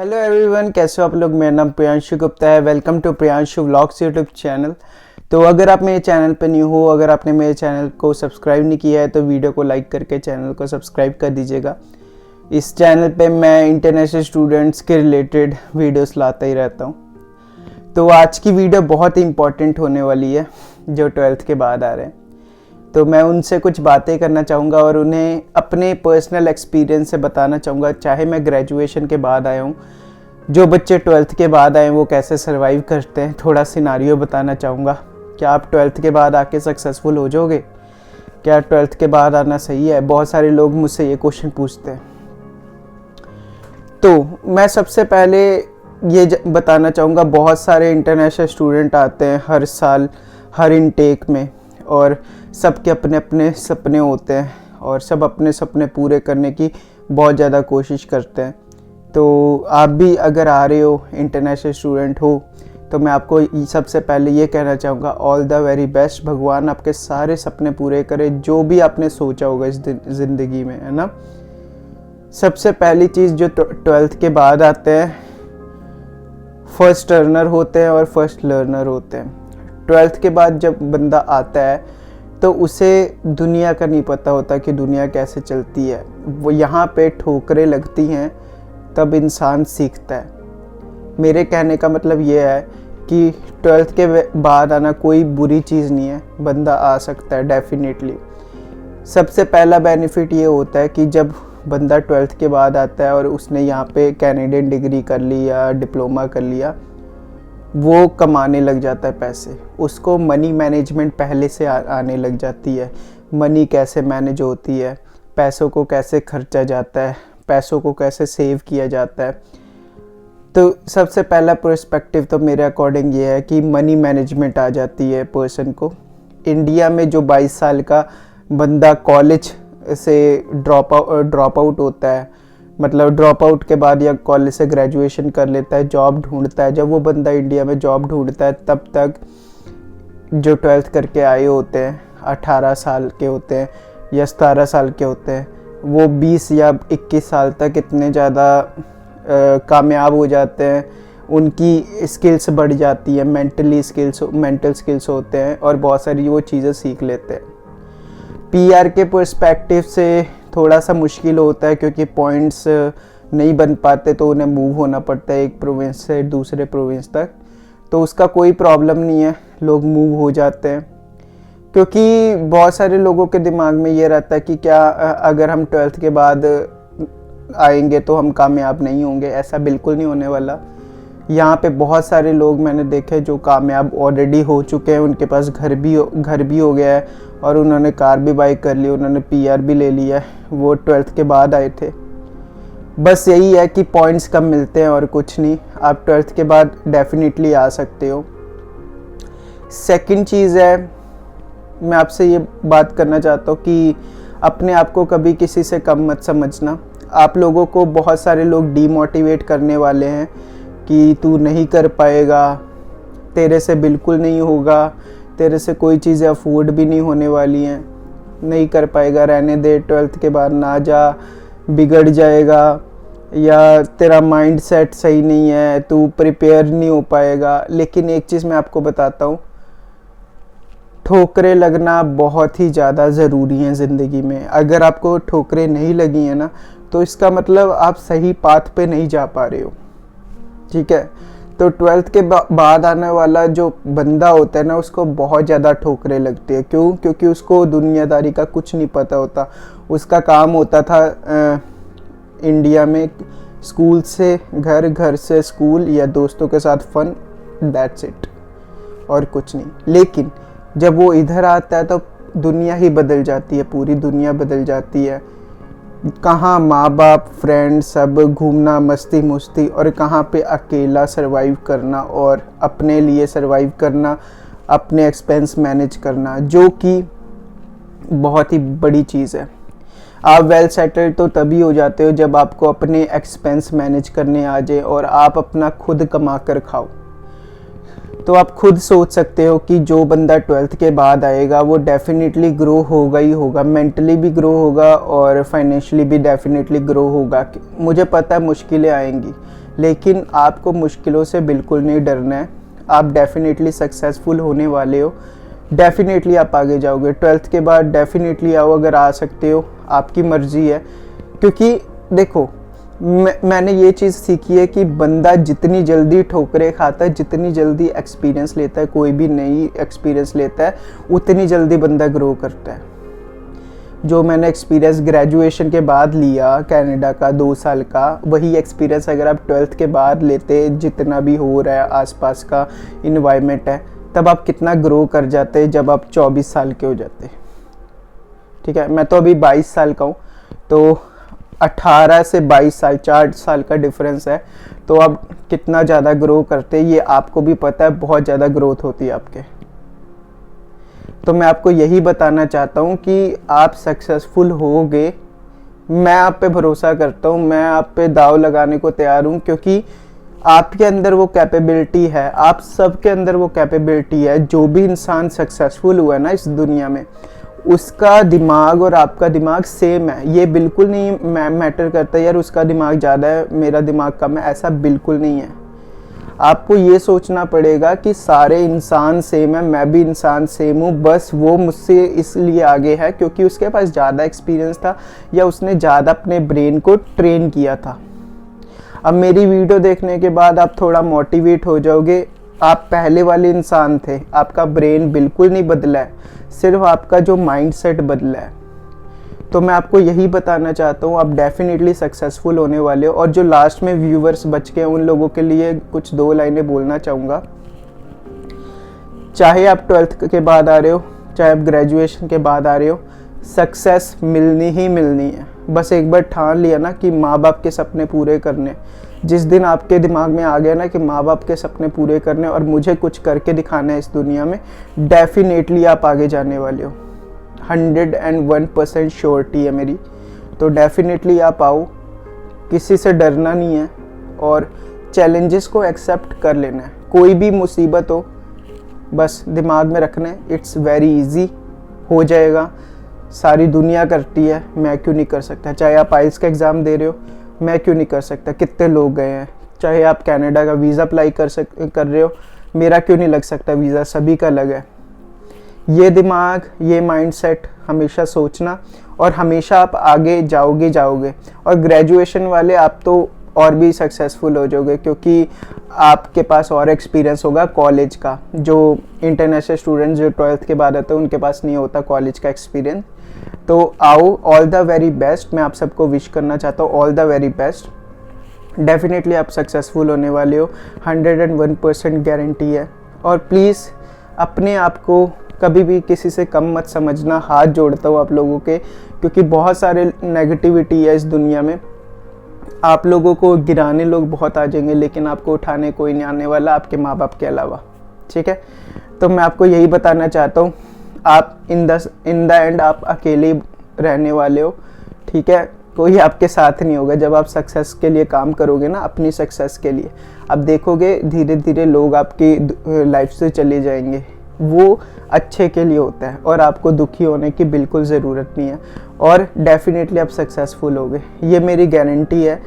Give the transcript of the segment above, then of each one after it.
Hello everyone, कैसे हो आप लोग। मेरा नाम प्रियांशु गुप्ता है। Welcome to Priyanshu vlogs YouTube channel. तो अगर आप मेरे चैनल पर न्यू हो, अगर आपने मेरे चैनल को सब्सक्राइब नहीं किया है तो वीडियो को लाइक करके चैनल को सब्सक्राइब कर दीजिएगा। इस चैनल पे मैं इंटरनेशनल स्टूडेंट्स के रिलेटेड वीडियोस लाता ही रहता हूँ। तो आज की वीडियो बहुत ही इम्पॉर्टेंट होने वाली है जो 12th के बाद आ रहे हैं। तो मैं उनसे कुछ बातें करना चाहूँगा और उन्हें अपने पर्सनल एक्सपीरियंस से बताना चाहूँगा। चाहे मैं ग्रेजुएशन के बाद आया हूँ, जो बच्चे 12th के बाद आए वो कैसे सर्वाइव करते हैं, थोड़ा सिनारियो बताना चाहूँगा। क्या आप 12th के बाद आके सक्सेसफुल हो जाओगे? क्या 12th के बाद आना सही है? बहुत सारे लोग मुझसे ये क्वेश्चन पूछते हैं। तो मैं सबसे पहले ये बताना चाहूँगा, बहुत सारे इंटरनेशनल स्टूडेंट आते हैं हर साल हर इनटेक में, और सबके अपने अपने सपने होते हैं और सब अपने सपने पूरे करने की बहुत ज़्यादा कोशिश करते हैं। तो आप भी अगर आ रहे हो, इंटरनेशनल स्टूडेंट हो, तो मैं आपको सबसे पहले ये कहना चाहूँगा, ऑल द वेरी बेस्ट। भगवान आपके सारे सपने पूरे करे जो भी आपने सोचा होगा इस ज़िंदगी में, है ना। सबसे पहली चीज़ जो 12th के बाद आते हैं, फर्स्ट टर्नर होते हैं और फर्स्ट लर्नर होते हैं। 12th के बाद जब बंदा आता है तो उसे दुनिया का नहीं पता होता कि दुनिया कैसे चलती है। वो यहाँ पे ठोकरें लगती हैं तब इंसान सीखता है। मेरे कहने का मतलब ये है कि 12th के बाद आना कोई बुरी चीज़ नहीं है, बंदा आ सकता है डेफिनेटली। सबसे पहला बेनिफिट ये होता है कि जब बंदा 12th के बाद आता है और उसने यहाँ पे कैनेडियन डिग्री कर ली या डिप्लोमा कर लिया, वो कमाने लग जाता है पैसे। उसको मनी मैनेजमेंट पहले से आने लग जाती है। मनी कैसे मैनेज होती है, पैसों को कैसे खर्चा जाता है, पैसों को कैसे सेव किया जाता है। तो सबसे पहला पर्सपेक्टिव तो मेरे अकॉर्डिंग ये है कि मनी मैनेजमेंट आ जाती है पर्सन को। इंडिया में जो 22 साल का बंदा कॉलेज से ड्रॉप आउट होता है, मतलब ड्रॉप आउट के बाद या कॉलेज से ग्रेजुएशन कर लेता है, जॉब ढूंढता है, जब वो बंदा इंडिया में जॉब ढूंढता है तब तक जो 12th करके आए होते हैं 18 साल के होते हैं या 17 साल के होते हैं, वो 20 या 21 साल तक इतने ज़्यादा कामयाब हो जाते हैं। उनकी स्किल्स बढ़ जाती है, मेंटल स्किल्स होते हैं और बहुत सारी वो चीज़ें सीख लेते हैं। पीआर के पर्सपेक्टिव से थोड़ा सा मुश्किल होता है क्योंकि पॉइंट्स नहीं बन पाते, तो उन्हें मूव होना पड़ता है एक प्रोविंस से दूसरे प्रोविंस तक। तो उसका कोई प्रॉब्लम नहीं है, लोग मूव हो जाते हैं। क्योंकि बहुत सारे लोगों के दिमाग में ये रहता है कि क्या अगर हम 12th के बाद आएंगे तो हम कामयाब नहीं होंगे। ऐसा बिल्कुल नहीं होने वाला। यहाँ पे बहुत सारे लोग मैंने देखे जो कामयाब ऑलरेडी हो चुके हैं। उनके पास घर भी हो गया है और उन्होंने कार भी बाई कर ली, उन्होंने पीआर भी ले लिया है। वो 12th के बाद आए थे। बस यही है कि पॉइंट्स कम मिलते हैं और कुछ नहीं। आप 12th के बाद डेफिनेटली आ सकते हो। सेकंड चीज़ है, मैं आपसे ये बात करना चाहता हूँ कि अपने आप को कभी किसी से कम मत समझना। आप लोगों को बहुत सारे लोग डीमोटिवेट करने वाले हैं कि तू नहीं कर पाएगा, तेरे से बिल्कुल नहीं होगा, तेरे से कोई चीज़ें अफोर्ड भी नहीं होने वाली हैं, नहीं कर पाएगा, रहने दे, 12th के बाद ना जा, बिगड़ जाएगा, या तेरा माइंड सेट सही नहीं है, तू प्रिपेयर नहीं हो पाएगा। लेकिन एक चीज़ मैं आपको बताता हूँ, ठोकरें लगना बहुत ही ज़्यादा ज़रूरी है ज़िंदगी में। अगर आपको ठोकरें नहीं लगी हैं ना, तो इसका मतलब आप सही पाथ पे नहीं जा पा रहे हो, ठीक है। तो 12th के बाद आने वाला जो बंदा होता है ना, उसको बहुत ज़्यादा ठोकरें लगती है। क्यों? क्योंकि उसको दुनियादारी का कुछ नहीं पता होता। उसका काम होता था इंडिया में स्कूल से घर, घर से स्कूल, या दोस्तों के साथ फन, दैट्स इट, और कुछ नहीं। लेकिन जब वो इधर आता है तो दुनिया ही बदल जाती है, पूरी दुनिया बदल जाती है। कहाँ माँ बाप, फ्रेंड्स, सब घूमना, मस्ती मुस्ती, और कहाँ पे अकेला सरवाइव करना और अपने लिए सरवाइव करना, अपने एक्सपेंस मैनेज करना, जो कि बहुत ही बड़ी चीज़ है। आप वेल सेटल्ड तो तभी हो जाते हो जब आपको अपने एक्सपेंस मैनेज करने आ जाए और आप अपना खुद कमा कर खाओ। तो आप खुद सोच सकते हो कि जो बंदा 12th के बाद आएगा वो डेफिनेटली ग्रो होगा ही होगा, मेंटली भी ग्रो होगा और फाइनेंशियली भी डेफिनेटली ग्रो होगा। मुझे पता है मुश्किलें आएंगी, लेकिन आपको मुश्किलों से बिल्कुल नहीं डरना है। आप डेफिनेटली सक्सेसफुल होने वाले हो, डेफिनेटली आप आगे जाओगे। 12th के बाद डेफिनेटली आओ, अगर आ सकते हो, आपकी मर्ज़ी है। क्योंकि देखो, मैंने ये चीज़ सीखी है कि बंदा जितनी जल्दी ठोकरें खाता है, जितनी जल्दी एक्सपीरियंस लेता है, कोई भी नई एक्सपीरियंस लेता है, उतनी जल्दी बंदा ग्रो करता है। जो मैंने एक्सपीरियंस ग्रेजुएशन के बाद लिया कनाडा का 2 साल का, वही एक्सपीरियंस अगर आप 12th के बाद लेते, जितना भी हो रहा है आसपास का इन्वायरमेंट है, तब आप कितना ग्रो कर जाते जब आप 24 साल के हो जाते। ठीक है, मैं तो अभी 22 साल का हूँ, तो 18 से 22 साल, 4 साल का डिफरेंस है। तो आप कितना ज़्यादा ग्रो करते, ये आपको भी पता है, बहुत ज़्यादा ग्रोथ होती है आपके। तो मैं आपको यही बताना चाहता हूँ कि आप सक्सेसफुल होगे। मैं आप पे भरोसा करता हूँ, मैं आप पे दाव लगाने को तैयार हूँ, क्योंकि आपके अंदर वो कैपेबिलिटी है, आप सबके अंदर वो कैपेबिलिटी है। जो भी इंसान सक्सेसफुल हुआ है ना इस दुनिया में, उसका दिमाग और आपका दिमाग सेम है। ये बिल्कुल नहीं मैटर करता यार उसका दिमाग ज़्यादा है, मेरा दिमाग कम है, ऐसा बिल्कुल नहीं है। आपको ये सोचना पड़ेगा कि सारे इंसान सेम है, मैं भी इंसान सेम हूँ, बस वो मुझसे इसलिए आगे है क्योंकि उसके पास ज़्यादा एक्सपीरियंस था या उसने ज़्यादा अपने ब्रेन को ट्रेन किया था। अब मेरी वीडियो देखने के बाद आप थोड़ा मोटिवेट हो जाओगे। आप पहले वाले इंसान थे, आपका ब्रेन बिल्कुल नहीं बदला है, सिर्फ आपका जो माइंडसेट बदला है। तो मैं आपको यही बताना चाहता हूँ, आप डेफिनेटली सक्सेसफुल होने वाले हो। और जो लास्ट में व्यूवर्स बच गए, उन लोगों के लिए कुछ 2 लाइनें बोलना चाहूँगा। चाहे आप 12th के बाद आ रहे हो, चाहे आप ग्रेजुएशन के बाद आ रहे हो, सक्सेस मिलनी ही मिलनी है। बस एक बार ठान लिया ना कि माँ बाप के सपने पूरे करने, जिस दिन आपके दिमाग में आ गया ना कि माँ बाप के सपने पूरे करने और मुझे कुछ करके दिखाना है इस दुनिया में, डेफिनेटली आप आगे जाने वाले हो। 101% श्योरिटी है मेरी। तो डेफिनेटली आप आओ, किसी से डरना नहीं है और चैलेंजेस को एक्सेप्ट कर लेना है। कोई भी मुसीबत हो, बस दिमाग में रखना है, इट्स वेरी इजी, हो जाएगा। सारी दुनिया करती है, मैं क्यों नहीं कर सकता? चाहे आप आइल्स का एग्ज़ाम दे रहे हो, मैं क्यों नहीं कर सकता? कितने लोग गए हैं। चाहे आप कनाडा का वीज़ा अप्लाई कर रहे हो, मेरा क्यों नहीं लग सकता वीज़ा? सभी का लग है। ये दिमाग, ये माइंडसेट हमेशा सोचना और हमेशा आप आगे जाओगे। और ग्रेजुएशन वाले आप तो और भी सक्सेसफुल हो जाओगे, क्योंकि आपके पास और एक्सपीरियंस होगा कॉलेज का। जो इंटरनेशनल स्टूडेंट्स जो 12th के बाद आते हैं, उनके पास नहीं होता कॉलेज का एक्सपीरियंस। तो आओ, ऑल द वेरी बेस्ट। मैं आप सबको विश करना चाहता हूँ all the very best. Definitely आप सक्सेसफुल होने वाले हो, 101% गारंटी है। और प्लीज़ अपने आप को कभी भी किसी से कम मत समझना। हाथ जोड़ता हूँ आप लोगों के, क्योंकि बहुत सारे नेगेटिविटी है इस दुनिया में। आप लोगों को गिराने लोग बहुत आ जाएंगे, लेकिन आपको उठाने कोई नहीं आने वाला, आपके माँ बाप के अलावा। ठीक है, तो मैं आपको यही बताना चाहता हूँ, आप इन द एंड आप अकेले रहने वाले हो। ठीक है, कोई आपके साथ नहीं होगा। जब आप सक्सेस के लिए काम करोगे ना, अपनी सक्सेस के लिए, आप देखोगे धीरे धीरे लोग आपकी लाइफ से चले जाएंगे। वो अच्छे के लिए होता है और आपको दुखी होने की बिल्कुल ज़रूरत नहीं है। और डेफिनेटली आप सक्सेसफुल होगे, ये मेरी गारंटी है।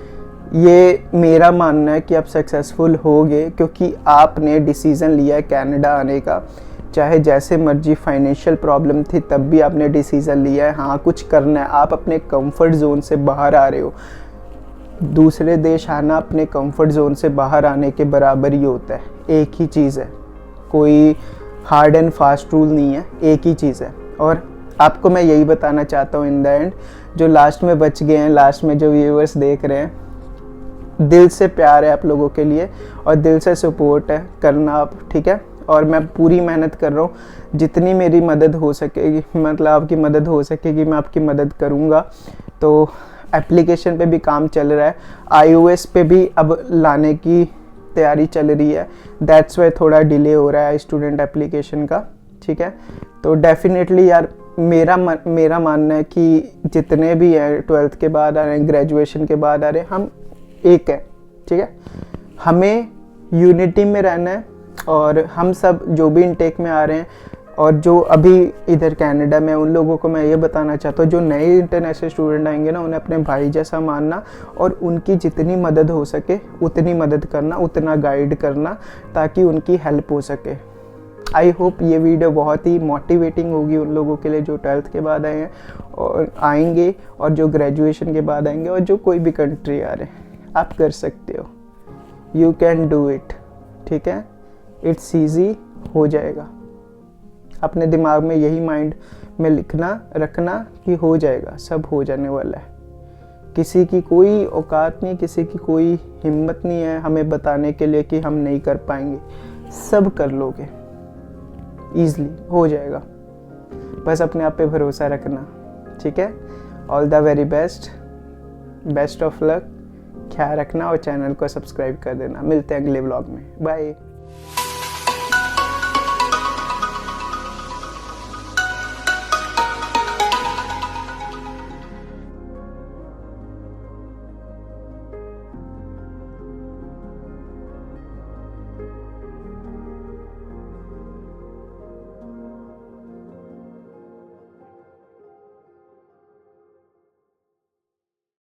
ये मेरा मानना है कि आप सक्सेसफुल होगे, क्योंकि आपने डिसीज़न लिया है कनाडा आने का। चाहे जैसे मर्जी फाइनेंशियल प्रॉब्लम थी, तब भी आपने डिसीज़न लिया है, हाँ कुछ करना है। आप अपने कंफर्ट जोन से बाहर आ रहे हो। दूसरे देश आना अपने कंफर्ट जोन से बाहर आने के बराबर ही होता है। एक ही चीज़ है, कोई हार्ड एंड फास्ट रूल नहीं है, एक ही चीज़ है। और आपको मैं यही बताना चाहता हूँ इन द एंड, जो लास्ट में बच गए हैं, लास्ट में जो व्यूअर्स देख रहे हैं, दिल से प्यार है आप लोगों के लिए और दिल से सपोर्ट है करना आप। ठीक है, और मैं पूरी मेहनत कर रहा हूँ, जितनी मेरी मदद हो सकेगी, मतलब आपकी मदद हो सकेगी, मैं आपकी मदद करूँगा। तो एप्लीकेशन पे भी काम चल रहा है, iOS पे भी अब लाने की तैयारी चल रही है। दैट्स वाई थोड़ा डिले हो रहा है स्टूडेंट एप्लीकेशन का। ठीक है, तो डेफिनेटली यार मेरा मानना है कि जितने भी हैं 12th के बाद आ रहे हैं, ग्रेजुएशन के बाद आ रहे हैं, हम एक हैं। ठीक है, हमें यूनिटी में रहना है और हम सब जो भी इनटेक में आ रहे हैं, और जो अभी इधर कनाडा में उन लोगों को मैं ये बताना चाहता हूँ, जो नए इंटरनेशनल स्टूडेंट आएंगे ना, उन्हें अपने भाई जैसा मानना और उनकी जितनी मदद हो सके उतनी मदद करना, उतना गाइड करना, ताकि उनकी हेल्प हो सके। आई होप ये वीडियो बहुत ही मोटिवेटिंग होगी उन लोगों के लिए जो 12th के बाद आए हैं और आएंगे, और जो ग्रेजुएशन के बाद आएंगे, और जो कोई भी कंट्री आ रहे हैं। आप कर सकते हो, यू कैन डू इट, ठीक है? इट्स ईजी, हो जाएगा। अपने दिमाग में यही माइंड में लिखना रखना कि हो जाएगा, सब हो जाने वाला है। किसी की कोई औकात नहीं, किसी की कोई हिम्मत नहीं है हमें बताने के लिए कि हम नहीं कर पाएंगे। सब कर लोगे, ईज़िली हो जाएगा। बस अपने आप पे भरोसा रखना, ठीक है? All the very best, best of luck, ख्याल रखना और चैनल को सब्सक्राइब कर देना। मिलते हैं अगले व्लॉग में, बाय।